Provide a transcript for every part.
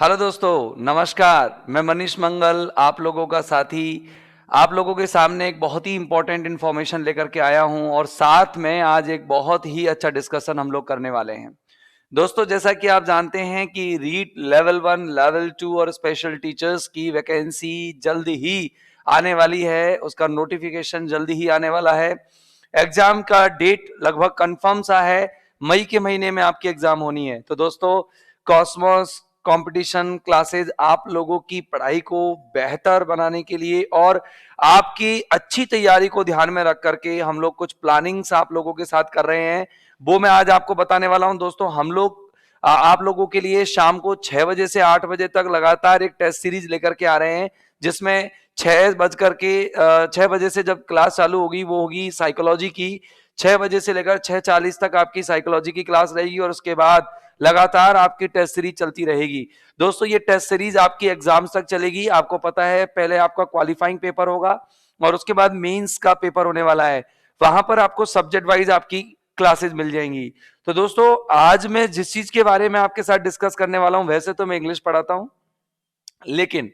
Hello दोस्तों, नमस्कार। मैं मनीष मंगल, आप लोगों का साथी, आप लोगों के सामने एक बहुत ही इंपॉर्टेंट इंफॉर्मेशन लेकर के आया हूं और साथ में आज एक बहुत ही अच्छा डिस्कशन हम लोग करने वाले हैं। दोस्तों, जैसा कि आप जानते हैं कि रीट लेवल 1, लेवल 2 और स्पेशल टीचर्स की वैकेंसी जल्द ही आने वाली है। उसका नोटिफिकेशन जल्दी ही आने वाला है। एग्जाम का डेट लगभग कंफर्म सा है। मई के महीने में आपकी एग्जाम होनी है। तो दोस्तों, कॉस्मोस कंपटीशन क्लासेस आप लोगों की पढ़ाई को बेहतर बनाने के लिए और आपकी अच्छी तैयारी को ध्यान में रख करके हम लोग कुछ प्लानिंग्स आप लोगों के साथ कर रहे हैं। वो मैं आज आपको बताने वाला हूं। दोस्तों, हम लोग आप लोगों के लिए शाम को 6 बजे से 8 बजे तक लगातार एक टेस्ट सीरीज लेकर के आ रहे हैं, जिसमें 6 बजे से जब क्लास चालू होगी वो होगी साइकोलॉजी की। 6 बजे से लेकर 6:40 तक आपकी साइकोलॉजी की क्लास रहेगी और उसके बाद लगातार आपकी टेस्ट सीरीज चलती रहेगी। दोस्तों, ये टेस्ट सीरीज आपकी एग्जाम्स तक चलेगी। आपको पता है, पहले आपका क्वालिफाइंग पेपर होगा और उसके बाद मेंस का पेपर होने वाला है। वहां पर आपको सब्जेक्ट वाइज आपकी क्लासेस मिल जाएंगी। तो दोस्तों, आज मैं जिस चीज के बारे में आपके साथ डिस्कस करने वाला हूं, वैसे तो मैं इंग्लिश पढ़ाता हूं, लेकिन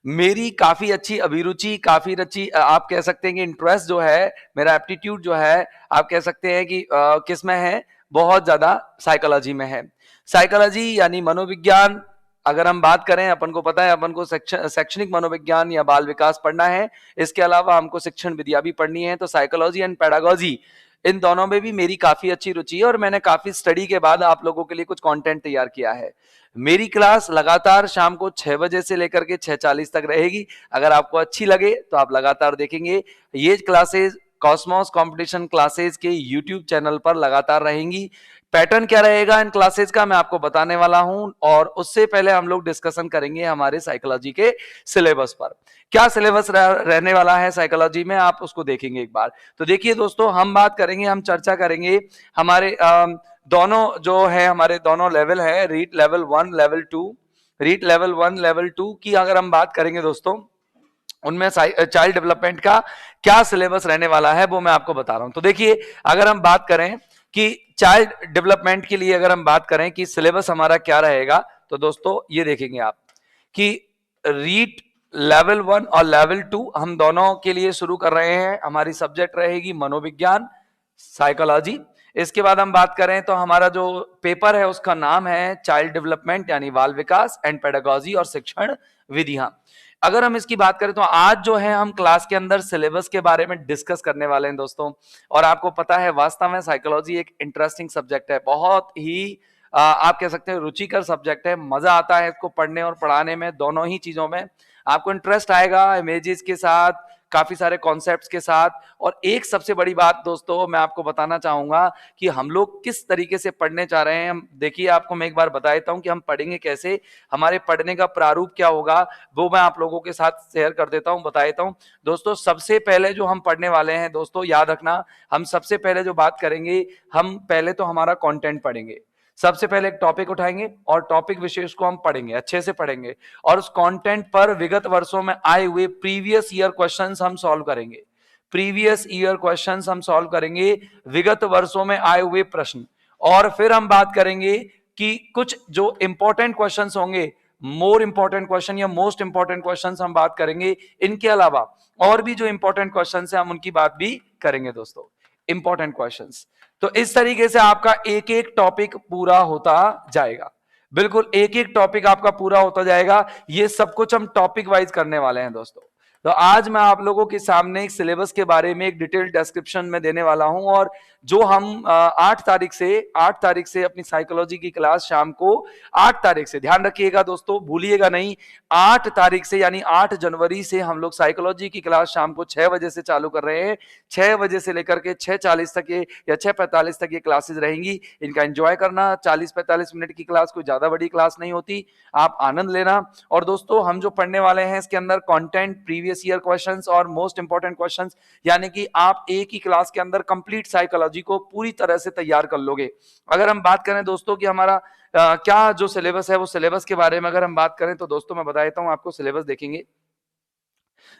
मेरी काफी अच्छी अभिरुचि, काफी अच्छी आप कह सकते हैं कि इंटरेस्ट जो है, मेरा एप्टीट्यूड जो है, आप कह सकते हैं कि किस में है, बहुत ज्यादा साइकोलॉजी में है। साइकोलॉजी यानी मनोविज्ञान। अगर हम बात करें, अपन को पता है, अपन को शैक्षणिक मनोविज्ञान या बाल विकास पढ़ना है। इसके अलावा हमको शिक्षण विद्या भी पढ़नी है। तो साइकोलॉजी एंड पेडागोजी, इन दोनों में भी मेरी काफी अच्छी रुचि है और मैंने काफी स्टडी के बाद आप लोगों के लिए कुछ कंटेंट तैयार किया है। मेरी क्लास लगातार शाम को 6 बजे से लेकर के 6:40 तक रहेगी। अगर आपको अच्छी लगे तो आप लगातार देखेंगे। ये क्लासेस कॉस्मोस कंपटीशन क्लासेस के यूट्यूब चैनल पर लगातार रहेंगी। पैटर्न क्या रहेगा इन क्लासेस का, मैं आपको बताने वाला हूं। और उससे पहले हम लोग डिस्कशन करेंगे हमारे साइकोलॉजी के सिलेबस पर। क्या सिलेबस रहने वाला है साइकोलॉजी में, आप उसको देखेंगे एक बार। तो देखिए दोस्तों, हम बात करेंगे, हम चर्चा करेंगे हमारे दोनों जो है, हमारे दोनों लेवल है, REET level 1, level 2। REET level 1, level 2 की अगर हम बात करेंगे दोस्तों, उनमें चाइल्ड डेवलपमेंट का क्या सिलेबस रहने वाला है वो मैं आपको बता रहा हूं। तो देखिए, अगर हम बात करें कि चाइल्ड डेवलपमेंट के लिए अगर हम बात करें कि सिलेबस हमारा क्या रहेगा, तो दोस्तों ये देखेंगे आप कि रीट लेवल 1 और लेवल 2 हम दोनों के लिए शुरू कर रहे हैं। हमारी सब्जेक्ट रहेगी मनोविज्ञान, साइकोलॉजी। इसके बाद हम बात करें तो हमारा जो पेपर है उसका नाम है चाइल्ड डेवलपमेंट यानी बाल विकास एंड पेडागोजी और शिक्षण विधियां। अगर हम इसकी बात करें तो आज जो है हम क्लास के अंदर सिलेबस के बारे में डिस्कस करने वाले हैं दोस्तों। और आपको पता है, वास्तव में साइकोलॉजी एक इंटरेस्टिंग सब्जेक्ट है, बहुत ही आप कह सकते हैं रुचिकर सब्जेक्ट है। मजा आता है इसको पढ़ने और पढ़ाने में, दोनों ही चीजों में आपको इंटरेस्ट आएगा, इमेजेस के साथ, काफी सारे कॉन्सेप्ट्स के साथ। और एक सबसे बड़ी बात दोस्तों मैं आपको बताना चाहूंगा कि हम लोग किस तरीके से पढ़ने जा रहे हैं। देखिए, आपको मैं एक बार बता देता हूं कि हम पढ़ेंगे कैसे, हमारे पढ़ने का प्रारूप क्या होगा, वो मैं आप लोगों के साथ शेयर कर देता हूं, बता देता हूं। दोस्तों, सबसे पहले जो हम पढ़ने वाले हैं दोस्तों, याद रखना, हम सबसे पहले जो बात करेंगे, हम पहले तो हमारा कंटेंट पढ़ेंगे। सबसे पहले एक टॉपिक उठाएंगे और टॉपिक विशेष को हम पढ़ेंगे, अच्छे से पढ़ेंगे। और उस कंटेंट पर विगत वर्षों में आए हुए प्रीवियस ईयर क्वेश्चंस हम सॉल्व करेंगे। प्रीवियस ईयर क्वेश्चंस हम सॉल्व करेंगे, विगत वर्षों में आए हुए प्रश्न। और फिर हम बात करेंगे कि कुछ जो इंपॉर्टेंट क्वेश्चंस होंगे, मोर इंपॉर्टेंट क्वेश्चन या मोस्ट इंपॉर्टेंट क्वेश्चंस हम बात करेंगे। इनके अलावा और भी जो इंपॉर्टेंट क्वेश्चंस हैं हम उनकी बात भी करेंगे दोस्तों, इंपॉर्टेंट क्वेश्चंस। तो इस तरीके से आपका एक एक टॉपिक पूरा होता जाएगा। बिल्कुल एक एक टॉपिक आपका पूरा होता जाएगा। ये सब कुछ हम टॉपिक वाइज करने वाले हैं दोस्तों। तो आज मैं आप लोगों के सामने एक सिलेबस के बारे में एक डिटेल डिस्क्रिप्शन में देने वाला हूं। और जो हम 8 तारीख से अपनी साइकोलॉजी की क्लास शाम को 8 तारीख से, ध्यान रखिएगा दोस्तों, भूलिएगा नहीं, 8 तारीख से यानी 8 जनवरी से हम लोग साइकोलॉजी की क्लास शाम को 6 बजे से चालू कर रहे हैं। 6 बजे से लेकर के 6:40 तक ये या 6:45 तक ये क्लासेस रहेंगी। इनका एंजॉय करना। 40-45 मिनट की क्लास, कोई ज्यादा बड़ी क्लास नहीं होती, आप आनंद लेना। और दोस्तों, हम जो पढ़ने वाले हैं इसके अंदर कंटेंट, प्रीवियस ईयर क्वेश्चंस और मोस्ट इंपॉर्टेंट क्वेश्चंस, यानी कि आप एक ही क्लास के अंदर कंप्लीट साइकोलॉजी को पूरी तरह से तैयार कर लोगे। अगर हम बात करें दोस्तों कि हमारा क्या जो सिलेबस है, वो सिलेबस के बारे में अगर हम बात करें तो दोस्तों मैं बता देता हूं आपको। सिलेबस देखेंगे,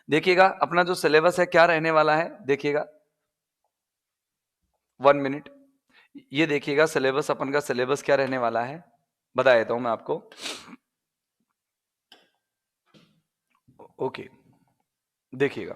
देखिएगा अपना जो सिलेबस है क्या रहने वाला है, देखिएगा 1 मिनट। ये देखिएगा सिलेबस, अपन का सिलेबस क्या रहने वाला है, बता देता हूं मैं आपको। ओके, देखिएगा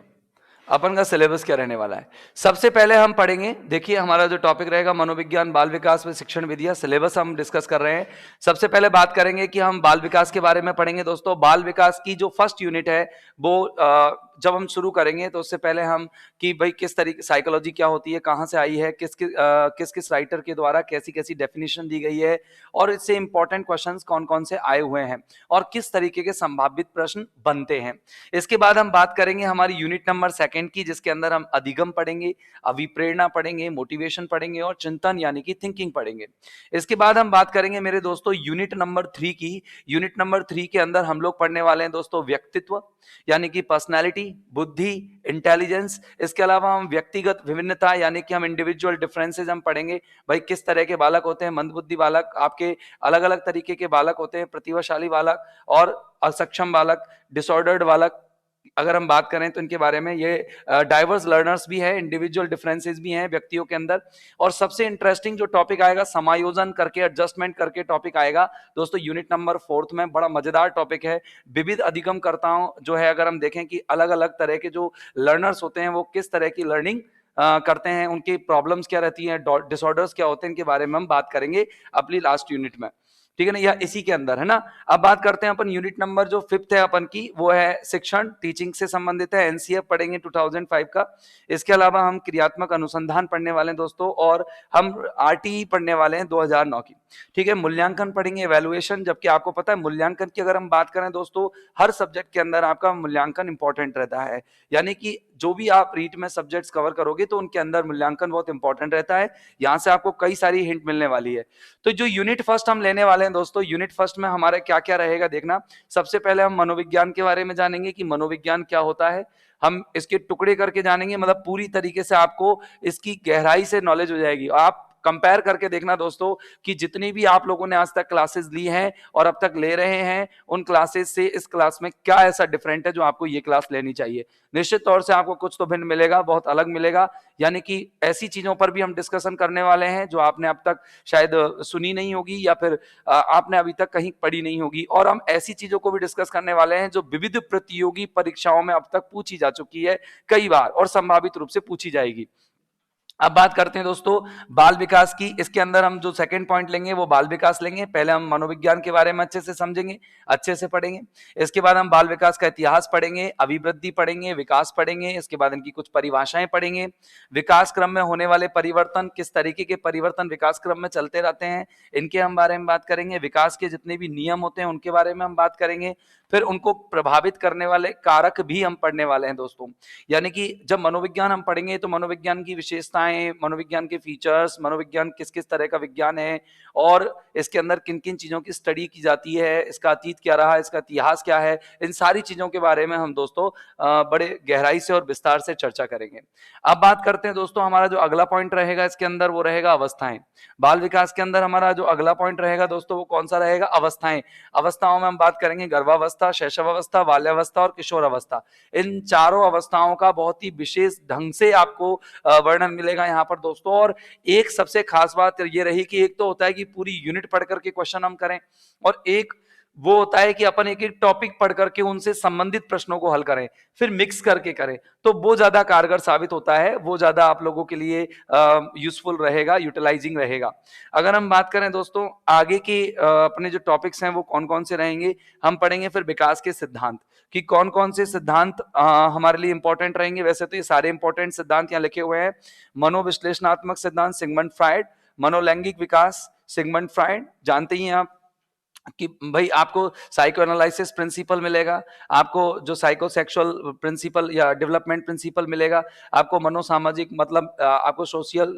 अपन का सिलेबस क्या रहने वाला है। सबसे पहले हम पढ़ेंगे, देखिए हमारा जो टॉपिक रहेगा मनोविज्ञान बाल विकास व शिक्षण विधियां, सिलेबस हम डिस्कस कर रहे हैं। सबसे पहले बात करेंगे कि हम बाल विकास के बारे में पढ़ेंगे। दोस्तों बाल विकास की जो फर्स्ट यूनिट है वो जब हम शुरू करेंगे तो उससे पहले हम कि भाई किस तरीके साइकोलॉजी क्या होती है, कहां से आई है, किस किस राइटर के द्वारा कैसी कैसी डेफिनेशन दी गई है, और इससे इंपॉर्टेंट क्वेश्चंस कौन कौन से आए हुए हैं और किस तरीके के संभावित प्रश्न बनते हैं। इसके बाद हम बात करेंगे हमारी यूनिट नंबर सेकंड की, जिसके अंदर हम अधिगम पढ़ेंगे, अभिप्रेरणा पढ़ेंगे, मोटिवेशन पढ़ेंगे और चिंतन यानी कि थिंकिंग पढ़ेंगे। इसके बाद हम बात करेंगे मेरे दोस्तों यूनिट नंबर 3 की। यूनिट नंबर 3 के अंदर हम लोग पढ़ने वाले हैं दोस्तों व्यक्तित्व यानी कि पर्सनैलिटी, बुद्धि, इंटेलिजेंस। इसके अलावा हम व्यक्तिगत विभिन्नता यानी कि हम इंडिविजुअल डिफरेंसेस हम पढ़ेंगे। भाई किस तरह के बालक होते हैं, मंदबुद्धि बालक, आपके अलग अलग तरीके के बालक होते हैं, प्रतिभाशाली बालक और असक्षम बालक, डिसऑर्डर्ड बालक। अगर हम बात करें तो इनके बारे में, ये डाइवर्स लर्नर्स भी है, इंडिविजुअल डिफरेंसेस भी हैं व्यक्तियों के अंदर। और सबसे इंटरेस्टिंग जो टॉपिक आएगा समायोजन करके, एडजस्टमेंट करके टॉपिक आएगा दोस्तों यूनिट नंबर 4 में। बड़ा मजेदार टॉपिक है। विविध अधिगमकर्ताओं जो है, अगर हम देखें कि अलग अलग तरह के जो लर्नर्स होते हैं वो किस तरह की लर्निंग करते हैं, उनकी प्रॉब्लम्स क्या रहती हैं, डिसऑर्डर्स क्या होते हैं, इनके बारे में हम बात करेंगे अपनी लास्ट यूनिट में। ठीक है ना, या इसी के अंदर है ना। अब बात करते हैं अपन यूनिट नंबर जो 5th है अपन की, वो है शिक्षण, टीचिंग से संबंधित है। एनसीएफ पढ़ेंगे 2005 का। इसके अलावा हम क्रियात्मक अनुसंधान पढ़ने वाले हैं दोस्तों, और हम आरटीई पढ़ने वाले हैं 2009 की। ठीक है, मूल्यांकन पढ़ेंगे, एवेल्युएशन। जबकि आपको पता है मूल्यांकन की अगर हम बात करें दोस्तों, हर सब्जेक्ट के अंदर आपका मूल्यांकन इंपॉर्टेंट रहता है। यानी कि जो भी आप रीट में सब्जेक्ट्स कवर करोगे तो उनके अंदर मूल्यांकन बहुत इंपॉर्टेंट रहता है। यहां से आपको कई सारी हिंट मिलने वाली है। तो जो यूनिट फर्स्ट हम लेने वाले हैं दोस्तों, यूनिट फर्स्ट में हमारा क्या क्या रहेगा देखना। सबसे पहले हम मनोविज्ञान के बारे में जानेंगे कि मनोविज्ञान क्या होता है। हम इसके टुकड़े करके जानेंगे, मतलब पूरी तरीके से आपको इसकी गहराई से नॉलेज हो जाएगी। आप कंपेयर करके देखना दोस्तों कि जितनी भी आप लोगों ने आज तक क्लासेस ली हैं और अब तक ले रहे हैं, उन क्लासेस से इस क्लास में क्या ऐसा डिफरेंट है जो आपको ये क्लास लेनी चाहिए। निश्चित तौर से आपको कुछ तो भिन्न मिलेगा, बहुत अलग मिलेगा। यानी कि ऐसी चीजों पर भी हम डिस्कशन करने वाले हैं जो आपने अब तक शायद सुनी नहीं होगी या फिर आपने अभी तक कहीं पढ़ी नहीं होगी। और हम ऐसी चीजों को भी डिस्कस करने वाले हैं जो विविध प्रतियोगी परीक्षाओं में अब तक पूछी जा चुकी है कई बार और संभावित रूप से पूछी जाएगी। अब बात करते हैं दोस्तों बाल विकास की। इसके अंदर हम जो सेकंड पॉइंट लेंगे वो बाल विकास लेंगे। पहले हम मनोविज्ञान के बारे में अच्छे से समझेंगे, अच्छे से पढ़ेंगे। इसके बाद हम बाल विकास का इतिहास पढ़ेंगे, अभिवृद्धि पढ़ेंगे, विकास पढ़ेंगे। इसके बाद इनकी कुछ परिभाषाएं पढ़ेंगे। विकास क्रम में होने वाले परिवर्तन, किस तरीके के परिवर्तन विकास क्रम में चलते रहते हैं, इनके हम बारे में बात करेंगे। विकास के जितने भी नियम होते हैं उनके बारे में हम बात करेंगे। फिर उनको प्रभावित करने वाले कारक भी हम पढ़ने वाले हैं दोस्तों। यानी कि जब मनोविज्ञान हम पढ़ेंगे तो मनोविज्ञान की विशेषताएं, मनोविज्ञान के फीचर्स, मनोविज्ञान किस किस तरह का विज्ञान है और इसके अंदर किन किन चीजों की स्टडी की जाती है, इसका अतीत क्या रहा, इसका इतिहास क्या है, इन सारी चीजों के बारे में हम दोस्तों बड़े गहराई से और विस्तार से चर्चा करेंगे। अब बात करते हैं दोस्तों, हमारा जो अगला पॉइंट रहेगा इसके अंदर वो रहेगा अवस्थाएं। बाल विकास के अंदर हमारा जो अगला पॉइंट रहेगा दोस्तों वो कौन सा रहेगा, अवस्थाएं। अवस्थाओं में हम बात करेंगे गर्भावस्था, शैशवावस्था, बाल्यावस्था और किशोर अवस्था। इन चारों अवस्थाओं का बहुत ही विशेष ढंग से आपको वर्णन मिलेगा यहाँ पर दोस्तों। और एक सबसे खास बात ये रही कि एक तो होता है कि पूरी यूनिट पढ़ करके क्वेश्चन हम करें, और एक वो होता है कि अपन एक एक टॉपिक पढ़ करके उनसे संबंधित प्रश्नों को हल करें, फिर मिक्स करके करें। तो वो ज्यादा कारगर साबित होता है, वो ज्यादा आप लोगों के लिए यूजफुल रहेगा, यूटिलाइजिंग रहेगा। अगर हम बात करें दोस्तों आगे के अपने जो टॉपिक्स हैं वो कौन कौन से रहेंगे, हम पढ़ेंगे फिर विकास के सिद्धांत कि कौन कौन से सिद्धांत हमारे लिए इंपॉर्टेंट रहेंगे। वैसे तो ये सारे इंपॉर्टेंट सिद्धांत यहाँ लिखे हुए हैं। मनोविश्लेषणात्मक सिद्धांत सिगमंड फ्राइड, मनोलैंगिक विकास सिगमंड फ्राइड, जानते ही हैं आप कि भाई आपको साइको एनालिसिस प्रिंसिपल मिलेगा, आपको जो साइको सेक्सुअल प्रिंसिपल या डेवलपमेंट प्रिंसिपल मिलेगा, आपको मनोसामाजिक मतलब आपको सोशल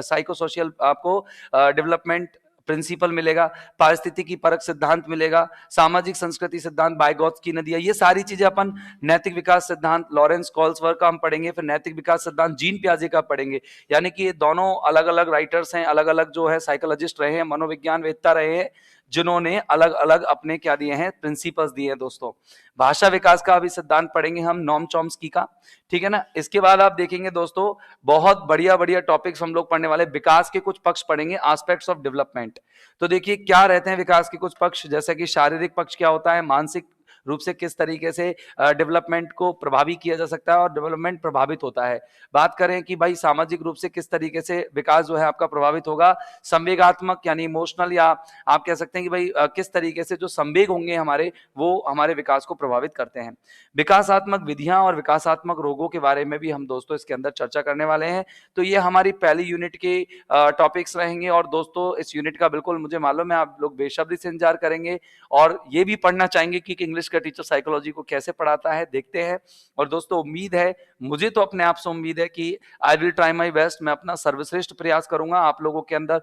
साइको सोशल आपको डेवलपमेंट प्रिंसिपल मिलेगा, पारिस्थितिकी परक सिद्धांत मिलेगा, सामाजिक संस्कृति सिद्धांत बाइगॉत्स्की ने दिया। ये सारी चीजें अपन नैतिक विकास सिद्धांत लॉरेंस कॉल्सवर्थ का हम पढ़ेंगे, फिर नैतिक विकास सिद्धांत जीन पियाजे का पढ़ेंगे। यानी कि ये दोनों अलग अलग राइटर्स हैं, अलग अलग जो है साइकोलॉजिस्ट रहे हैं, मनोविज्ञान वेत्ता रहे हैं, जिन्होंने अलग अलग अपने क्या दिए हैं, प्रिंसिपल्स दिए हैं दोस्तों। भाषा विकास का अभी सिद्धांत पढ़ेंगे हम, नॉम चॉम्स्की का, ठीक है ना। इसके बाद आप देखेंगे दोस्तों बहुत बढ़िया बढ़िया टॉपिक्स हम लोग पढ़ने वाले। विकास के कुछ पक्ष पढ़ेंगे, एस्पेक्ट्स ऑफ डेवलपमेंट। तो देखिए क्या रहते हैं विकास के कुछ पक्ष, जैसे कि शारीरिक पक्ष क्या होता है, मानसिक रूप से किस तरीके से डेवलपमेंट को प्रभावी किया जा सकता है और डेवलपमेंट प्रभावित होता है। बात करें कि भाई सामाजिक रूप से किस तरीके से विकास जो है आपका प्रभावित होगा, संवेगात्मक यानी इमोशनल, या आप कह सकते हैं कि भाई किस तरीके से जो संवेग होंगे हमारे, वो हमारे विकास को प्रभावित करते हैं। विकासात्मक विधियां और विकासात्मक रोगों के बारे में भी हम दोस्तों इसके अंदर चर्चा करने वाले हैं। तो ये हमारी पहली यूनिट के टॉपिक्स रहेंगे और दोस्तों इस यूनिट का बिल्कुल मुझे मालूम है आप लोग बेसब्री से इंतजार करेंगे और ये भी पढ़ना चाहेंगे कि इंग्लिश का टीचर साइकोलॉजी को कैसे पढ़ाता है, देखते हैं। और दोस्तों उम्मीद है, मुझे तो अपने आप से उम्मीद है कि I will try my best, मैं अपना सर्वश्रेष्ठ प्रयास करूंगा आप लोगों के अंदर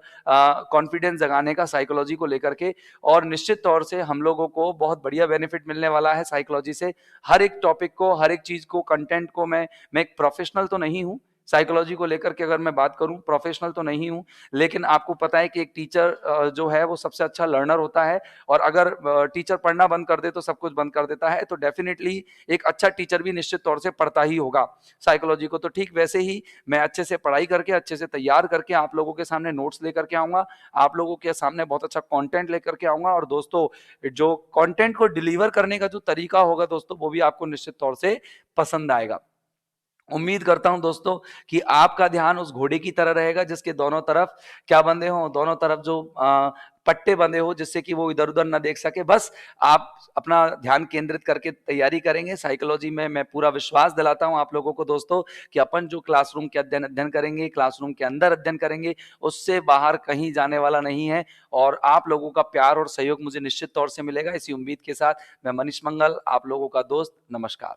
कॉन्फिडेंस जगाने का साइकोलॉजी को लेकर के। और निश्चित तौर से हम लोगों को बहुत बढ़िया बेनिफिट मिलने वाला है साइकोलॉजी से। हर एक टॉपिक को, हर एक चीज को, कंटेंट को, मैं एक प्रोफेशनल तो नहीं हूं साइकोलॉजी को लेकर के, अगर मैं बात करूं प्रोफेशनल तो नहीं हूं, लेकिन आपको पता है कि एक टीचर जो है वो सबसे अच्छा लर्नर होता है। और अगर टीचर पढ़ना बंद कर दे तो सब कुछ बंद कर देता है, तो डेफिनेटली एक अच्छा टीचर भी निश्चित तौर से पढ़ता ही होगा साइकोलॉजी को। तो ठीक वैसे ही मैं अच्छे से पढ़ाई करके, अच्छे से तैयार करके आप लोगों के सामने नोट्स लेकर के आऊंगा, आप लोगों के सामने बहुत अच्छा कंटेंट लेकर के आऊंगा। और दोस्तों जो कंटेंट को डिलीवर करने का जो तरीका होगा दोस्तों, वो भी आपको निश्चित तौर से पसंद आएगा। उम्मीद करता हूं दोस्तों कि आपका ध्यान उस घोड़े की तरह रहेगा जिसके दोनों तरफ क्या बंधे हों, दोनों तरफ जो पट्टे बंधे हो, जिससे कि वो इधर उधर ना देख सके। बस आप अपना ध्यान केंद्रित करके तैयारी करेंगे साइकोलॉजी में। मैं पूरा विश्वास दिलाता हूं आप लोगों को दोस्तों कि अपन जो क्लासरूम के अध्ययन करेंगे, क्लासरूम के अंदर अध्ययन करेंगे, उससे बाहर कहीं जाने वाला नहीं है। और आप लोगों का प्यार और सहयोग मुझे निश्चित तौर से मिलेगा। इसी उम्मीद के साथ मैं मनीष मंगल, आप लोगों का दोस्त, नमस्कार।